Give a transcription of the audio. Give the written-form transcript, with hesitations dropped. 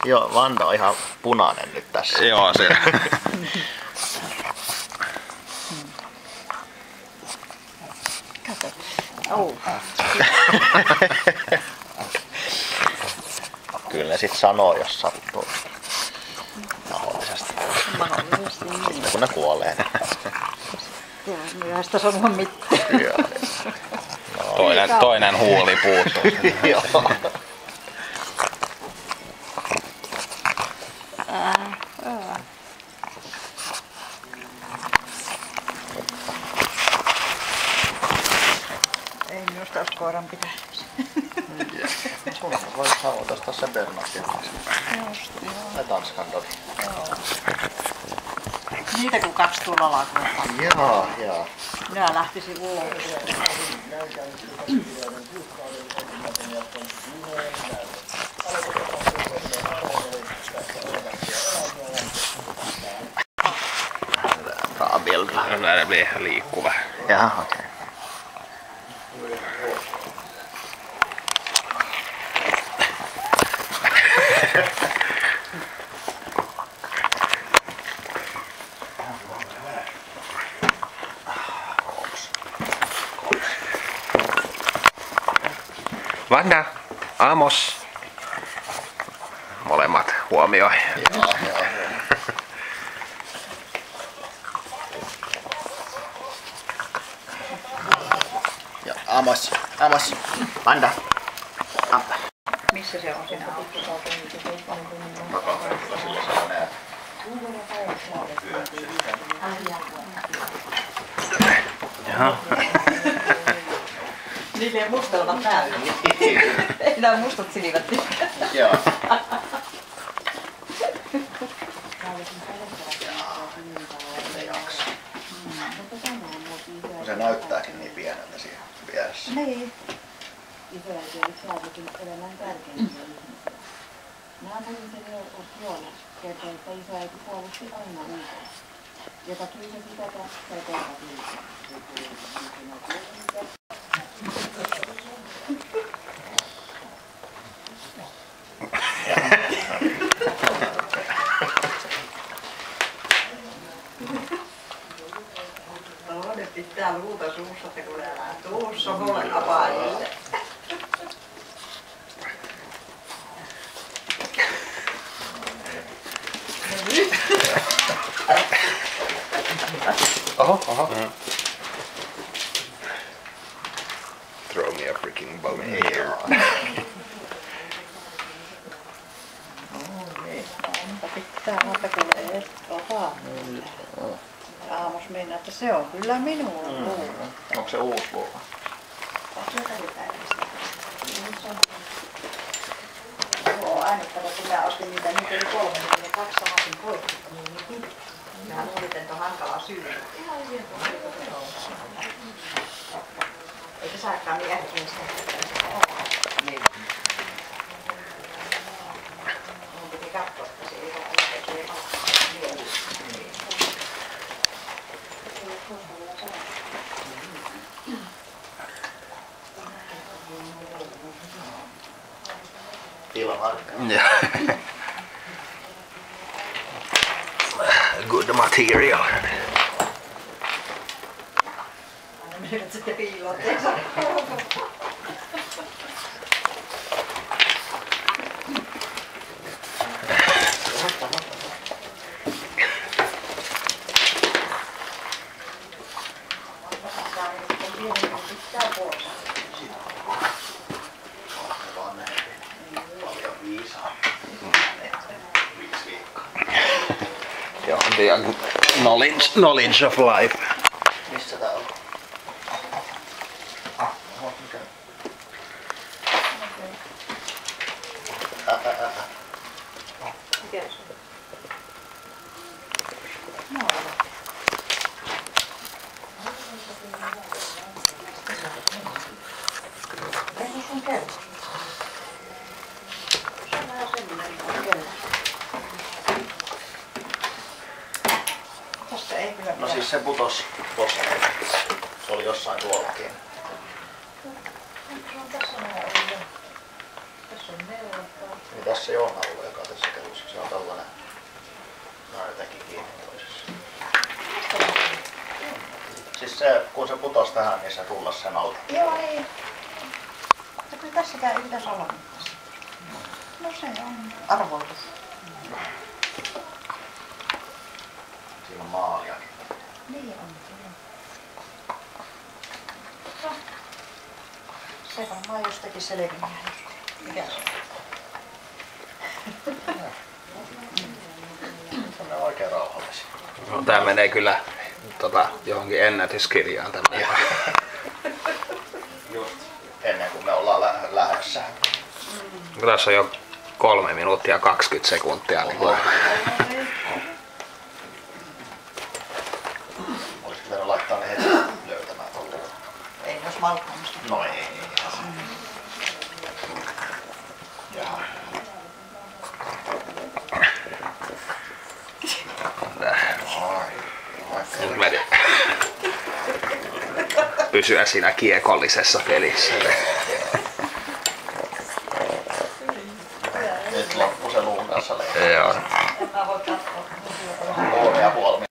Joo, Vanda on ihan punainen nyt tässä. Joo, se. Kato. Oh. Kyllä ne sit sanoo, jos sattuu. Mahdollisesti. Mahdollisesti niin. Kun ne kuolee. Myöhäistä sanoa mitään. No, Toinen huuli puuttuu. joo. Ei minusta olisi koiran pitänyt. Sun voi savotasta sen Bernardin. Tai Tanskan Dog. Niitä kun kaksi tuolla alakulmaa. Joo. Minä lähtisin ulos. Raabildra. Näin blir liikkuva. Jaha, okei. Vanda, Amos. Molemmat huomioi. Joo. Ja Amos, Vanda. Missä se on siinä autossa? Jaha. Niillä ei mustelmat näy. Ei näy mustat silmät. Joo. Se näyttääkin niin pieneltä siinä vieressä. Niin. Naapurin Joonas kertoi, että isoäiti puolusti aina ulkoa, joka kiisi sitä tässä ja tervetuloa. Ne pitää luuta suussa, että kun elää tuossa monen apaajille. Oho. Throw me a freaking bone here. Mutta pitää mutta kun ei aamulle. Aamus mennä, että se on kyllä minulla luulla. Onko se uusi luuva? Joo, äänettävä, kun minä ostin niitä, niitä oli 3, niin ne 2 samatin poikki, niin minä luulin, että on hankalaa syödä. Eikä saakaan niin äkkiä sitä. Niin. Mun piti katsoa, että se ei ole Tilamarkka. Good material. Aina menevät sitten piilotteensa. Joo, the knowledge of life. Missä tää on? Mikä se on? No. Ei se sun kello. Se on vähän semmoinen kello. Tässä ei kyllä No siis se putos tossa. Se oli jossain tuollakin. Tässä on tässä näin ollut. Tässä on neulottaa. Niin tässä ei ole ollut, joka tässä Se, kun se putosi tähän, niin se rullas sen alta. Joo, ei. No kyllä tässäkään ei pitäisi olla mitään. No se on arvoitus. Siinä on maalia. Niin on. No. Se varmaan jostakin selviää. Mikä se on? Ne on oikein rauhallisia. No, tää menee kyllä johonkin ennätyskirjaan tämmöinen. Just ennen kuin me ollaan lähdössä. Tässä on jo 3 minuuttia 20 sekuntia. Niin Olisiko pitänyt laittaa ne heti löytämään tuolta? Ei jos malkkaamista. No ei. Jaha. Nyt meni. Pysyä siinä kiekollisessa pelissä. Nyt loppu se luun kanssa leikkaa. Joo. En mä voi katsoa. 3,5